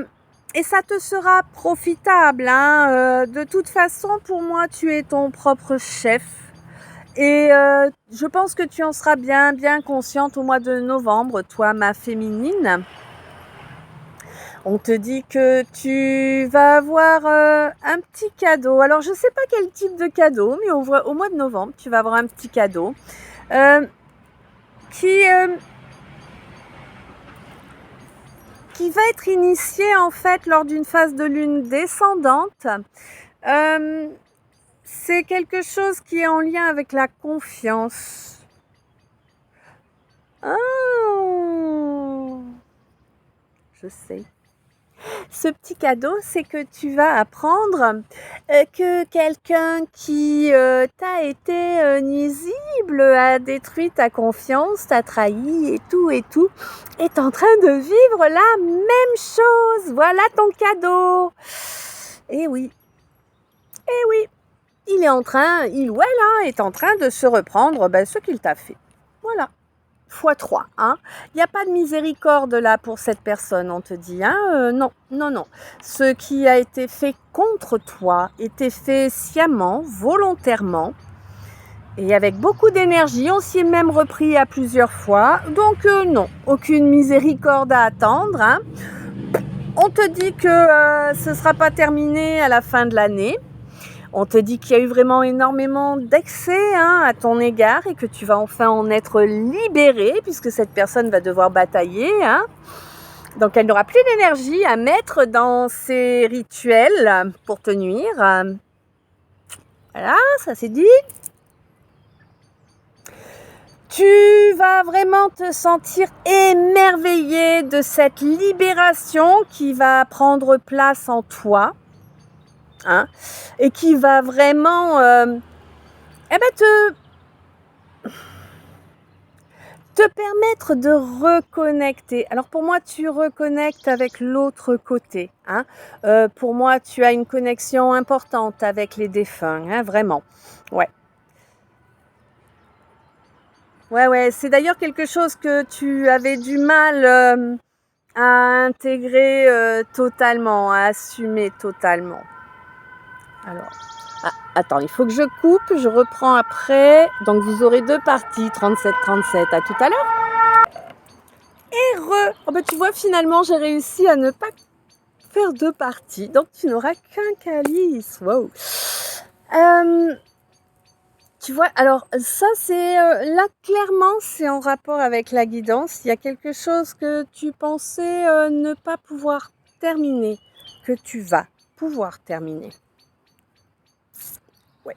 et ça te sera profitable, hein. De toute façon, pour moi, tu es ton propre chef. Et je pense que tu en seras bien, bien consciente au mois de novembre, toi, ma féminine. On te dit que tu vas avoir un petit cadeau. Alors, je ne sais pas quel type de cadeau, mais au mois de novembre, tu vas avoir un petit cadeau euh, qui, euh, qui va être initié en fait lors d'une phase de lune descendante. Euh, c'est quelque chose qui est en lien avec la confiance. Oh, je sais. Ce petit cadeau, c'est que tu vas apprendre que quelqu'un qui t'a été nuisible, a détruit ta confiance, t'a trahi et tout, est en train de vivre la même chose. Voilà ton cadeau. Eh oui, eh oui, il ou elle est en train de se reprendre ce qu'il t'a fait. Voilà. Fois 3, hein. Il n'y a pas de miséricorde là pour cette personne, on te dit, hein. Non, non, non. Ce qui a été fait contre toi était fait sciemment, volontairement, et avec beaucoup d'énergie. On s'y est même repris à plusieurs fois. Donc non, aucune miséricorde à attendre, hein. On te dit que ce ne sera pas terminé à la fin de l'année. On te dit qu'il y a eu vraiment énormément d'excès à ton égard et que tu vas enfin en être libéré puisque cette personne va devoir batailler. Donc elle n'aura plus d'énergie à mettre dans ses rituels pour te nuire. Voilà, ça c'est dit. Tu vas vraiment te sentir émerveillé de cette libération qui va prendre place en toi. Et qui va vraiment te permettre de reconnecter. Alors pour moi, tu reconnectes avec l'autre côté. Pour moi, tu as une connexion importante avec les défunts, vraiment. Ouais. Ouais, c'est d'ailleurs quelque chose que tu avais du mal à intégrer totalement, à assumer totalement. Alors, attends, il faut que je coupe, je reprends après. Donc vous aurez 2 parties, 37-37. À tout à l'heure. Et tu vois, finalement, j'ai réussi à ne pas faire 2 parties. Donc tu n'auras qu'un calice. Wow. Tu vois, alors ça c'est là clairement c'est en rapport avec la guidance. Il y a quelque chose que tu pensais ne pas pouvoir terminer, que tu vas pouvoir terminer. Ouais.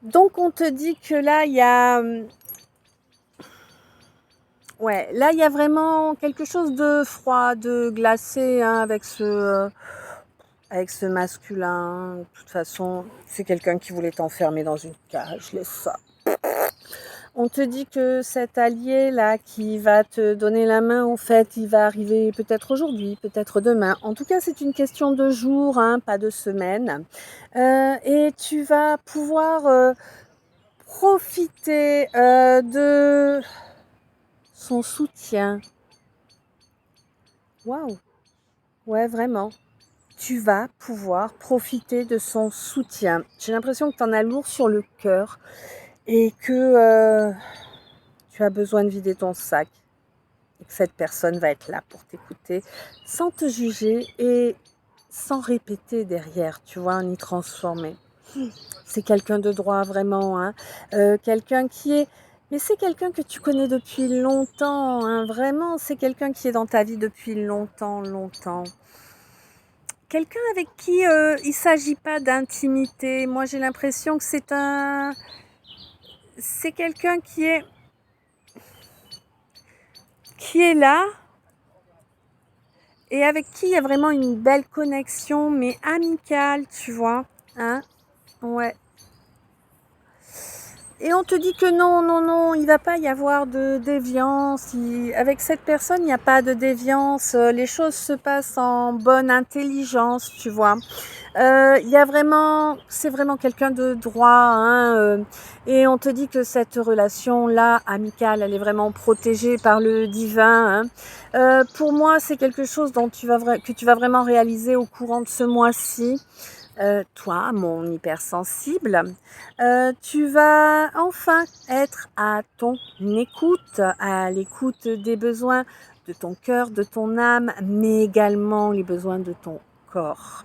Donc on te dit que là il y a là il y a vraiment quelque chose de froid, de glacé avec ce masculin. De toute façon, c'est quelqu'un qui voulait t'enfermer dans une cage, laisse ça. On te dit que cet allié-là qui va te donner la main, en fait, il va arriver peut-être aujourd'hui, peut-être demain. En tout cas, c'est une question de jours, pas de semaines. Et tu vas pouvoir profiter de son soutien. Waouh! Ouais, vraiment. Tu vas pouvoir profiter de son soutien. J'ai l'impression que tu en as lourd sur le cœur et que tu as besoin de vider ton sac et que cette personne va être là pour t'écouter sans te juger et sans répéter derrière, tu vois, ni transformer. C'est quelqu'un de droit vraiment, quelqu'un qui est... Mais c'est quelqu'un que tu connais depuis longtemps, vraiment, c'est quelqu'un qui est dans ta vie depuis longtemps. Quelqu'un avec qui il ne s'agit pas d'intimité. Moi, j'ai l'impression que c'est quelqu'un qui est là et avec qui il y a vraiment une belle connexion, mais amicale, tu vois. Ouais. Et on te dit que non, non, non, il ne va pas y avoir de déviance. Avec cette personne, il n'y a pas de déviance. Les choses se passent en bonne intelligence, tu vois. Il y a vraiment, c'est vraiment quelqu'un de droit, hein, et on te dit que cette relation-là, amicale, elle est vraiment protégée par le divin, hein. Pour moi, c'est quelque chose dont que tu vas vraiment réaliser au courant de ce mois-ci. Toi, mon hypersensible, tu vas enfin être à ton écoute, à l'écoute des besoins de ton cœur, de ton âme, mais également les besoins de ton corps.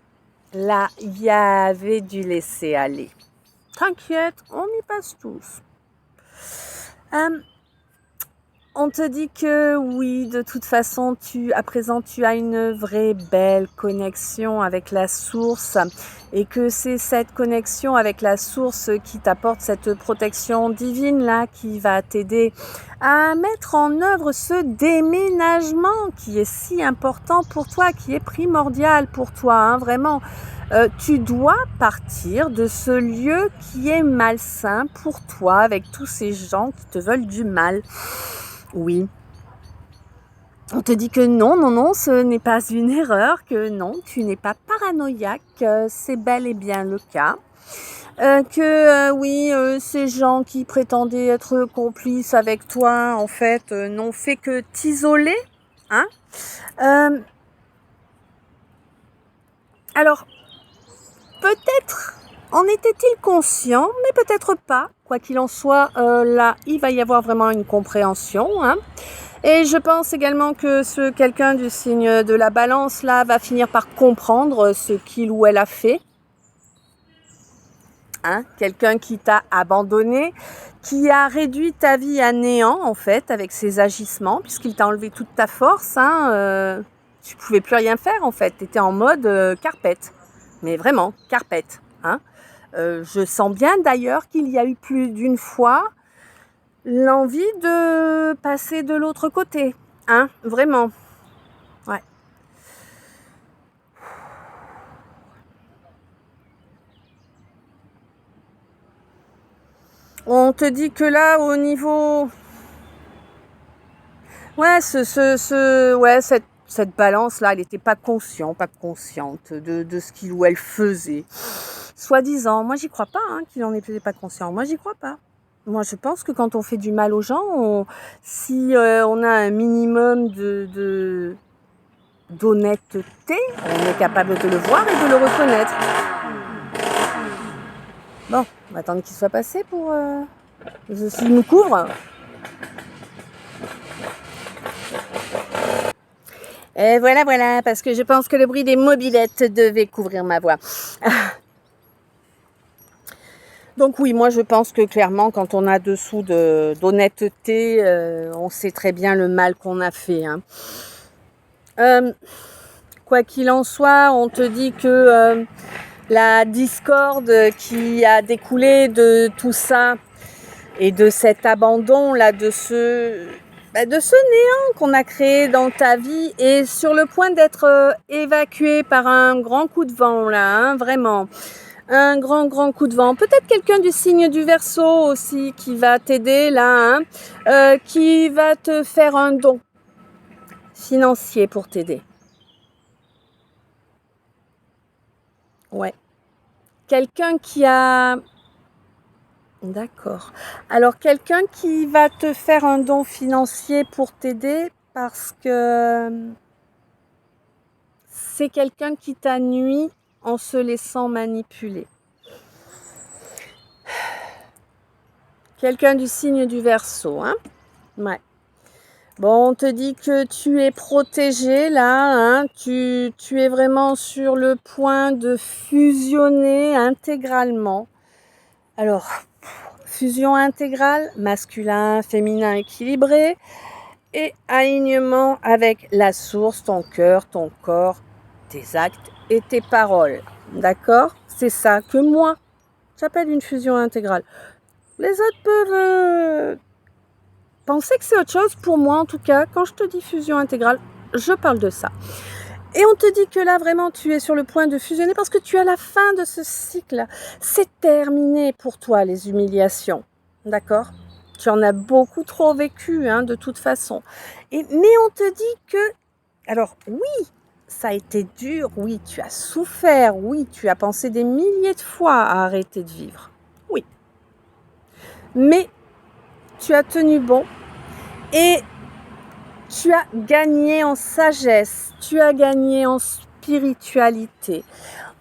Là, il y avait du laisser aller. T'inquiète, on y passe tous. On te dit que oui, de toute façon, à présent, tu as une vraie belle connexion avec la source et que c'est cette connexion avec la source qui t'apporte cette protection divine là qui va t'aider à mettre en œuvre ce déménagement qui est si important pour toi, qui est primordial pour toi, hein, vraiment. Tu dois partir de ce lieu qui est malsain pour toi avec tous ces gens qui te veulent du mal. Oui. On te dit que non, non, non, ce n'est pas une erreur, que non, tu n'es pas paranoïaque, c'est bel et bien le cas. Oui, ces gens qui prétendaient être complices avec toi, en fait, n'ont fait que t'isoler, hein. Alors, peut-être en était-il conscient, mais peut-être pas. Quoi qu'il en soit, là, il va y avoir vraiment une compréhension, hein. Et je pense également que quelqu'un du signe de la balance, là, va finir par comprendre ce qu'il ou elle a fait. Hein, quelqu'un qui t'a abandonné, qui a réduit ta vie à néant, en fait, avec ses agissements, puisqu'il t'a enlevé toute ta force. Hein, tu ne pouvais plus rien faire, en fait. Tu étais en mode carpette. Mais vraiment, carpette. Hein. Je sens bien, d'ailleurs, qu'il y a eu plus d'une fois l'envie de passer de l'autre côté, hein, vraiment. Ouais. On te dit que là, au niveau... Ouais, cette balance-là, elle n'était pas consciente de ce qu'il ou elle faisait. Soi-disant, moi j'y crois pas, hein, qu'il en était pas conscient. Moi j'y crois pas. Moi je pense que quand on fait du mal aux gens, si on a un minimum d'honnêteté, on est capable de le voir et de le reconnaître. Bon, on va attendre qu'il soit passé pour... S'il nous couvre. Et voilà, parce que je pense que le bruit des mobylettes devait couvrir ma voix. Donc oui, moi je pense que clairement, quand on a dessous d'honnêteté, on sait très bien le mal qu'on a fait. Hein. Quoi qu'il en soit, on te dit que la discorde qui a découlé de tout ça et de cet abandon là, de ce néant qu'on a créé dans ta vie est sur le point d'être évacué par un grand coup de vent là, hein, vraiment. Un grand coup de vent. Peut-être quelqu'un du signe du Verseau aussi qui va t'aider là, hein, qui va te faire un don financier pour t'aider. Ouais. Quelqu'un qui a... D'accord. Alors, quelqu'un qui va te faire un don financier pour t'aider parce que c'est quelqu'un qui t'a nui en se laissant manipuler. Quelqu'un du signe du Verseau, hein? Ouais. Bon, on te dit que tu es protégé là, hein? Tu es vraiment sur le point de fusionner intégralement. Alors, fusion intégrale, masculin, féminin équilibré et alignement avec la source, ton cœur, ton corps, tes actes et tes paroles. D'accord? C'est ça que moi, j'appelle une fusion intégrale. Les autres peuvent penser que c'est autre chose. Pour moi, en tout cas, quand je te dis fusion intégrale, je parle de ça. Et on te dit que là, vraiment, tu es sur le point de fusionner parce que tu es à la fin de ce cycle. C'est terminé pour toi, les humiliations. d'accord? Tu en as beaucoup trop vécu, hein, de toute façon. Mais on te dit que, alors oui, ça a été dur, oui, tu as souffert, oui, tu as pensé des milliers de fois à arrêter de vivre. Oui. Mais tu as tenu bon et tu as gagné en sagesse, tu as gagné en spiritualité.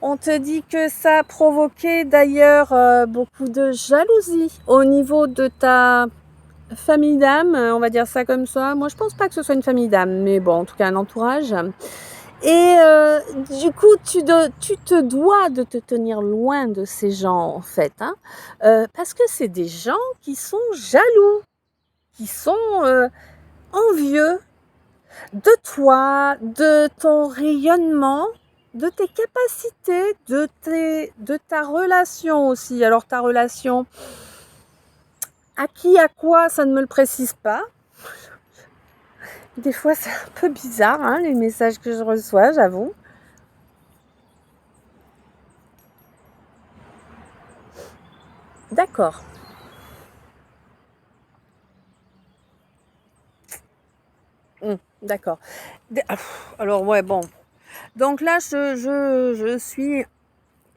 On te dit que ça a provoqué d'ailleurs beaucoup de jalousie au niveau de ta famille d'âme, on va dire ça comme ça. Moi, je pense pas que ce soit une famille d'âme, mais bon, en tout cas un entourage. Et du coup, tu te dois de te tenir loin de ces gens, en fait, hein, parce que c'est des gens qui sont jaloux, qui sont envieux de toi, de ton rayonnement, de tes capacités, de ta relation aussi. Alors ta relation, à qui, à quoi, ça ne me le précise pas. Des fois, c'est un peu bizarre, hein, les messages que je reçois, j'avoue. D'accord. D'accord. Alors, ouais, bon. Donc là, je suis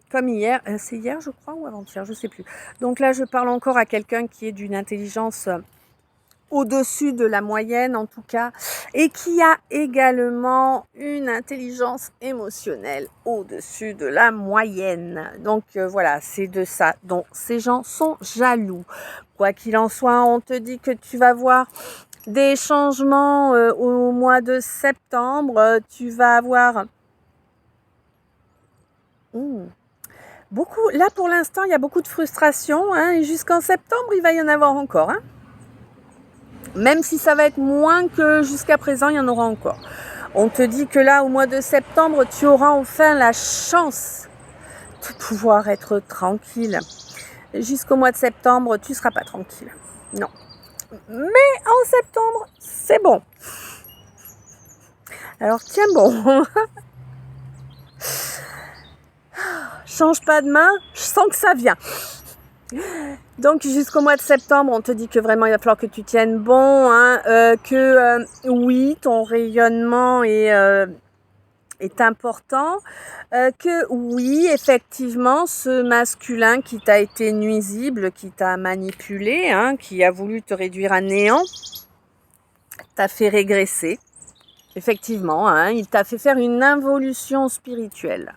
comme hier. C'est hier, je crois, ou avant-hier, je sais plus. Donc là, je parle encore à quelqu'un qui est d'une intelligence au-dessus de la moyenne en tout cas, et qui a également une intelligence émotionnelle au-dessus de la moyenne. Donc voilà, c'est de ça dont ces gens sont jaloux. Quoi qu'il en soit, on te dit que tu vas voir des changements au mois de septembre. Tu vas avoir beaucoup, là pour l'instant, il y a beaucoup de frustration, hein, et jusqu'en septembre, il va y en avoir encore, hein. Même si ça va être moins que jusqu'à présent, il y en aura encore. On te dit que là, au mois de septembre, tu auras enfin la chance de pouvoir être tranquille. Jusqu'au mois de septembre, tu ne seras pas tranquille. Non. Mais en septembre, c'est bon. Alors tiens bon. Change pas de main, je sens que ça vient. Donc jusqu'au mois de septembre, on te dit que vraiment il va falloir que tu tiennes bon, hein, que oui, ton rayonnement est important, que oui, effectivement, ce masculin qui t'a été nuisible, qui t'a manipulé, hein, qui a voulu te réduire à néant, t'a fait régresser. Effectivement, hein, il t'a fait faire une involution spirituelle.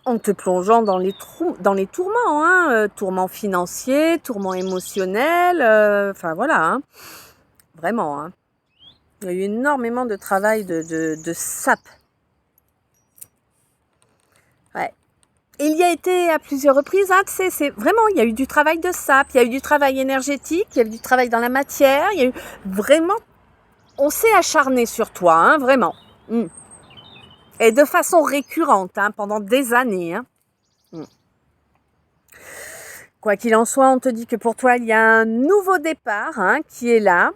En te plongeant dans les tourments, hein, tourments financiers, tourments émotionnels, enfin voilà, hein, vraiment. Hein. Il y a eu énormément de travail de sape. Ouais. Et il y a été à plusieurs reprises, hein, tu sais, c'est vraiment, il y a eu du travail de sape, il y a eu du travail énergétique, il y a eu du travail dans la matière, il y a eu vraiment, on s'est acharné sur toi, hein, vraiment. Et de façon récurrente, hein, pendant des années, hein. Quoi qu'il en soit, on te dit que pour toi, il y a un nouveau départ, hein, qui est là.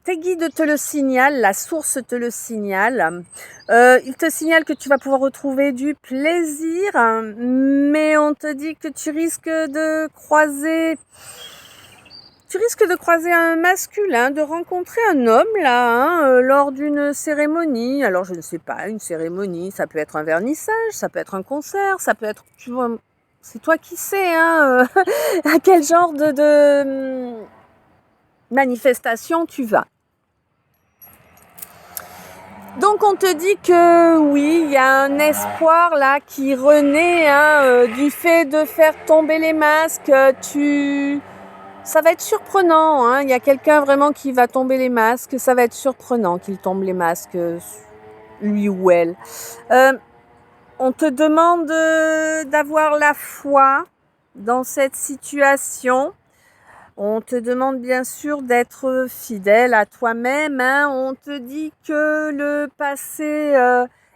Tes guides te le signalent, la source te le signale. Il te signale que tu vas pouvoir retrouver du plaisir, mais on te dit que tu risques de croiser un masculin, de rencontrer un homme là, hein, lors d'une cérémonie. Alors je ne sais pas, une cérémonie, ça peut être un vernissage, ça peut être un concert, ça peut être, tu vois, c'est toi qui sais, hein, à quel genre de manifestation tu vas. Donc on te dit que oui, il y a un espoir là qui renaît, hein, du fait de faire tomber les masques. Ça va être surprenant, hein. Il y a quelqu'un vraiment qui va tomber les masques. Ça va être surprenant qu'il tombe les masques, lui ou elle. On te demande d'avoir la foi dans cette situation. On te demande bien sûr d'être fidèle à toi-même, hein. On te dit que le passé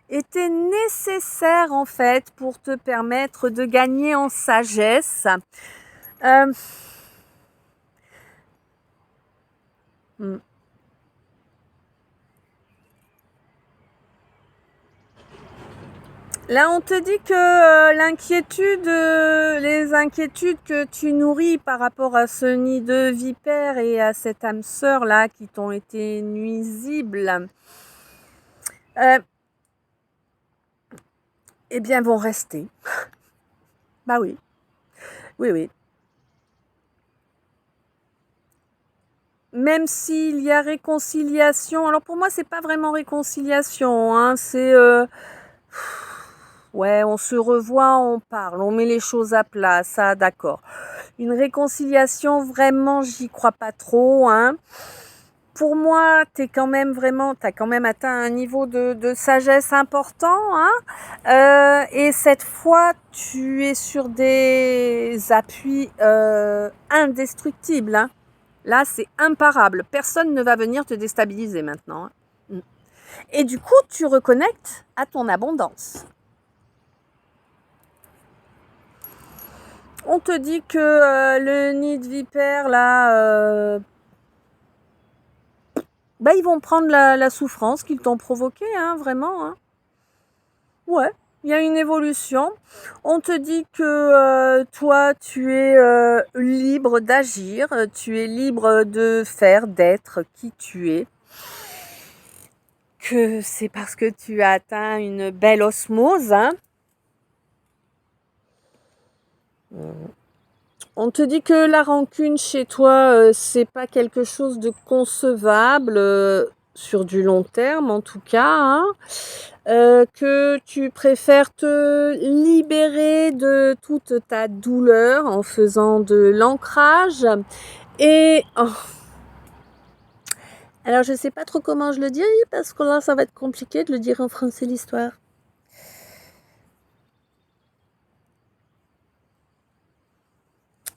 était nécessaire en fait pour te permettre de gagner en sagesse. Euh, hmm. Là, on te dit que les inquiétudes que tu nourris par rapport à ce nid de vipère et à cette âme sœur là qui t'ont été nuisibles, euh, eh bien, vont rester. Bah oui, oui, oui. Même s'il y a réconciliation, alors pour moi, c'est pas vraiment réconciliation, hein, c'est ouais, on se revoit, on parle, on met les choses à plat, ça, d'accord. Une réconciliation, vraiment, j'y crois pas trop, hein. Pour moi, t'as quand même atteint un niveau de sagesse important, hein. Et cette fois, tu es sur des appuis indestructibles, hein. Là, c'est imparable. Personne ne va venir te déstabiliser maintenant, hein. Et du coup, tu reconnectes à ton abondance. On te dit que le nid de vipère, là, bah, ils vont prendre la souffrance qu'ils t'ont provoquée, hein, vraiment, hein. Ouais, il y a une évolution. On te dit que toi, tu es libre d'agir, tu es libre de faire, d'être qui tu es. Que c'est parce que tu as atteint une belle osmose, hein. On te dit que la rancune chez toi, c'est pas quelque chose de concevable sur du long terme en tout cas, hein. Que tu préfères te libérer de toute ta douleur en faisant de l'ancrage et oh, alors je sais pas trop comment je le dis parce que là ça va être compliqué de le dire en français l'histoire.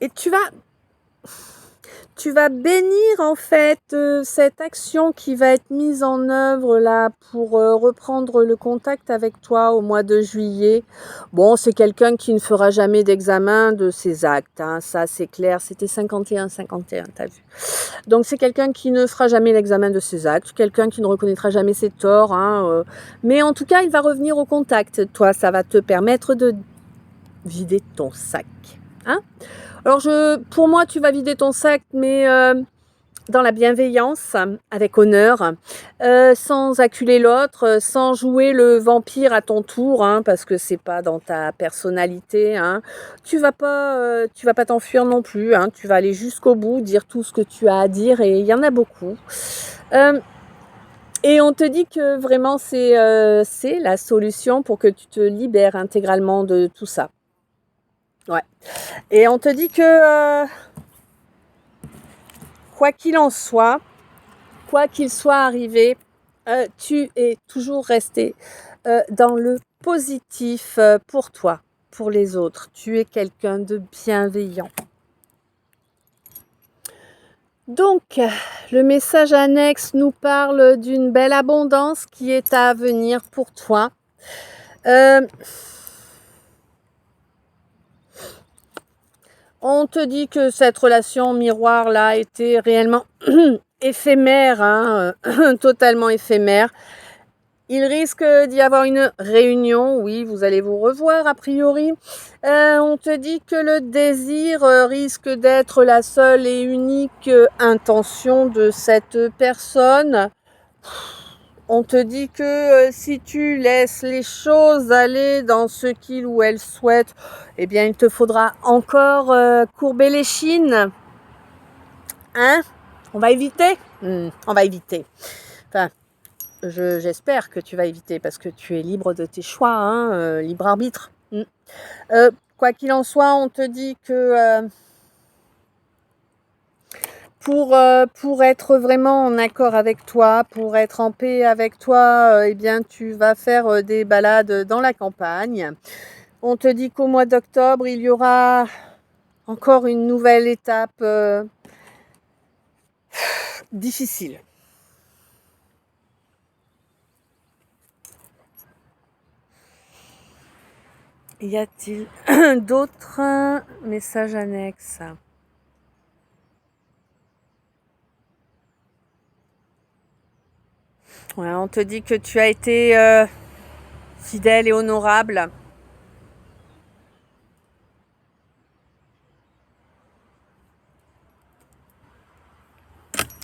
Et tu vas bénir en fait cette action qui va être mise en œuvre là pour reprendre le contact avec toi au mois de juillet. Bon, c'est quelqu'un qui ne fera jamais d'examen de ses actes, hein, ça c'est clair, c'était 51-51, t'as vu. Donc c'est quelqu'un qui ne fera jamais l'examen de ses actes, quelqu'un qui ne reconnaîtra jamais ses torts, hein, mais en tout cas il va revenir au contact. Toi, ça va te permettre de vider ton sac, hein. Alors pour moi, tu vas vider ton sac, mais dans la bienveillance, avec honneur, sans acculer l'autre, sans jouer le vampire à ton tour, hein, parce que c'est pas dans ta personnalité, hein. Tu vas pas t'enfuir non plus, hein. Tu vas aller jusqu'au bout, dire tout ce que tu as à dire, et il y en a beaucoup. Et on te dit que vraiment c'est la solution pour que tu te libères intégralement de tout ça. Ouais. Et on te dit que quoi qu'il en soit, quoi qu'il soit arrivé, tu es toujours resté dans le positif pour toi, pour les autres. Tu es quelqu'un de bienveillant. Donc, le message annexe nous parle d'une belle abondance qui est à venir pour toi. On te dit que cette relation miroir là était réellement éphémère, hein, totalement éphémère. Il risque d'y avoir une réunion, oui, vous allez vous revoir a priori. On te dit que le désir risque d'être la seule et unique intention de cette personne. On te dit que si tu laisses les choses aller dans ce qu'il ou elle souhaite, eh bien il te faudra encore courber les chines. Hein? On va éviter? On va éviter. Enfin, j'espère que tu vas éviter parce que tu es libre de tes choix, hein, libre arbitre. Quoi qu'il en soit, on te dit que pour être vraiment en accord avec toi, pour être en paix avec toi, eh bien tu vas faire des balades dans la campagne. On te dit qu'au mois d'octobre, il y aura encore une nouvelle étape difficile. Y a-t-il d'autres messages annexes? Ouais, on te dit que tu as été fidèle et honorable.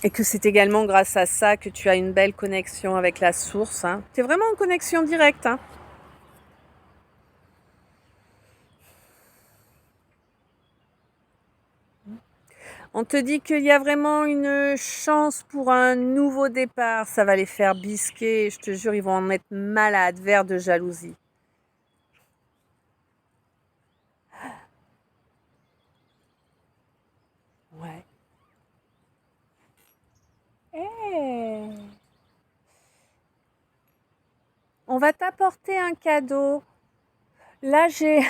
Et que c'est également grâce à ça que tu as une belle connexion avec la source. Hein. Tu es vraiment en connexion directe. Hein. On te dit qu'il y a vraiment une chance pour un nouveau départ. Ça va les faire bisquer. Je te jure, ils vont en être malades, verts de jalousie. Ouais. Hey. On va t'apporter un cadeau. Là, j'ai...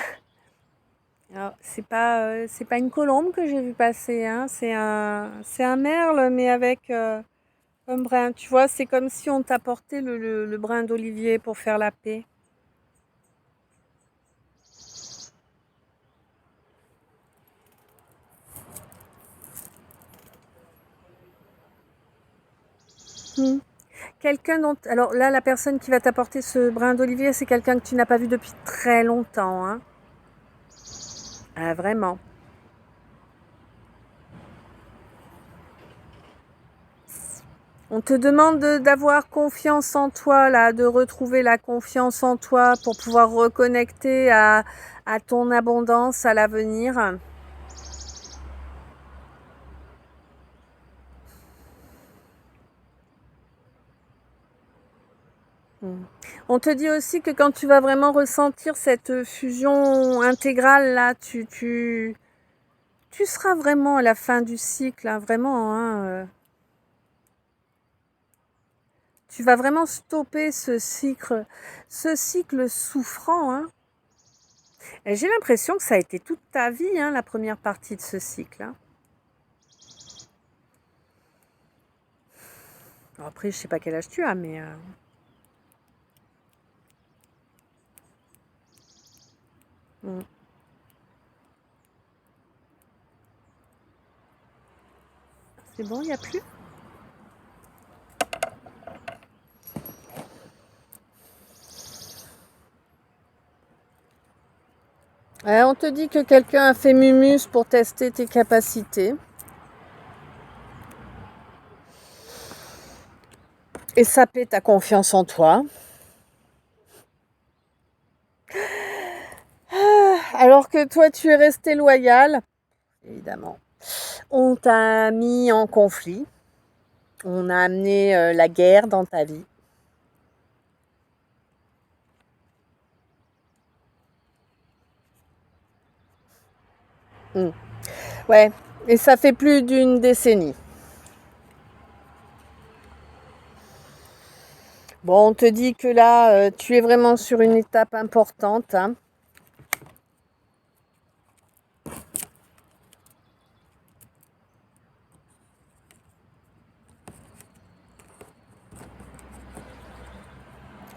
Alors, c'est pas une colombe que j'ai vu passer, hein. C'est un merle, mais avec un brin. Tu vois, c'est comme si on t'apportait le brin d'olivier pour faire la paix. Hmm. Quelqu'un dont... Alors là, la personne qui va t'apporter ce brin d'olivier, c'est quelqu'un que tu n'as pas vu depuis très longtemps, hein. Ah, vraiment. On te demande d'avoir confiance en toi, là, de retrouver la confiance en toi pour pouvoir reconnecter à ton abondance, à l'avenir. Mm. On te dit aussi que quand tu vas vraiment ressentir cette fusion intégrale, là, tu seras vraiment à la fin du cycle, hein, vraiment. Hein, tu vas vraiment stopper ce cycle souffrant. Hein. Et j'ai l'impression que ça a été toute ta vie, hein, la première partie de ce cycle. Hein. Alors après, je sais pas quel âge tu as, mais... Mm. C'est bon, il n'y a plus. On te dit que quelqu'un a fait mumus pour tester tes capacités. Et saper ta confiance en toi. Alors que toi, tu es resté loyal, évidemment. On t'a mis en conflit. On a amené la guerre dans ta vie. Mm. Ouais, et ça fait plus d'une décennie. Bon, on te dit que là, tu es vraiment sur une étape importante. Hein.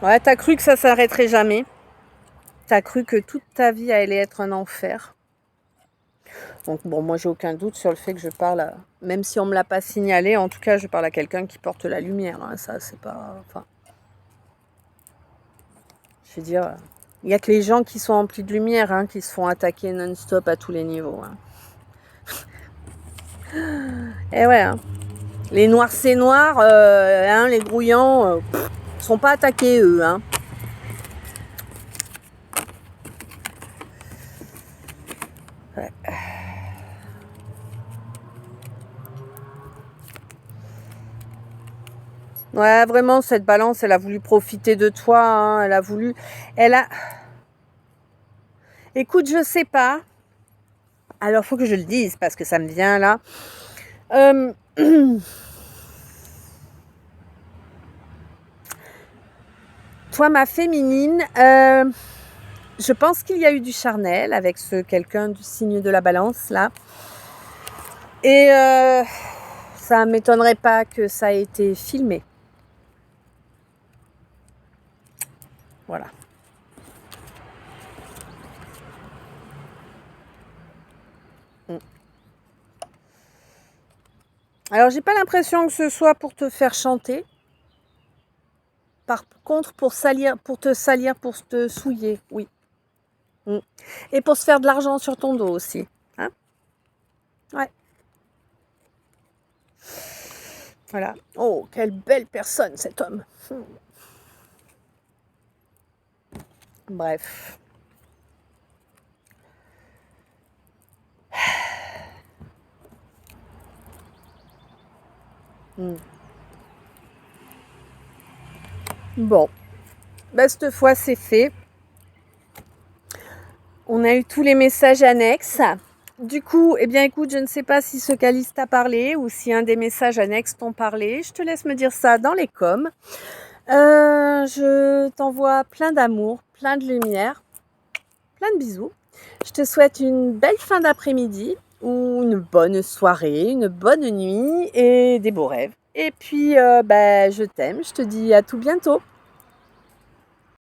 Ouais, t'as cru que ça s'arrêterait jamais. T'as cru que toute ta vie allait être un enfer. Donc bon, moi j'ai aucun doute sur le fait que je parle, même si on me l'a pas signalé, en tout cas je parle à quelqu'un qui porte la lumière. Hein. Ça c'est pas, enfin, je veux dire, il y a que les gens qui sont emplis de lumière, hein, qui se font attaquer non-stop à tous les niveaux. Hein. Et ouais, hein. Les noirs c'est noirs, hein, les grouillants, sont pas attaqués eux. Hein. Ouais. Ouais, vraiment, cette balance, elle a voulu profiter de toi. Hein, elle a voulu. Elle a. Écoute, je sais pas. Alors, faut que je le dise parce que ça me vient là. Euh... Toi, ma féminine, je pense qu'il y a eu du charnel avec ce quelqu'un du signe de la balance là. Et ça m'étonnerait pas que ça ait été filmé. Voilà. Alors, j'ai pas l'impression que ce soit pour te faire chanter. Par contre, pour te salir, pour te souiller, oui. Et pour se faire de l'argent sur ton dos aussi. Hein? Ouais. Voilà. Oh, quelle belle personne cet homme. Bref. Bon, cette fois c'est fait. On a eu tous les messages annexes. Du coup, eh bien écoute, je ne sais pas si ce calice t'a parlé ou si un des messages annexes t'ont parlé. Je te laisse me dire ça dans les coms. Je t'envoie plein d'amour, plein de lumière, plein de bisous. Je te souhaite une belle fin d'après-midi ou une bonne soirée, une bonne nuit et des beaux rêves. Et puis, je t'aime. Je te dis à tout bientôt.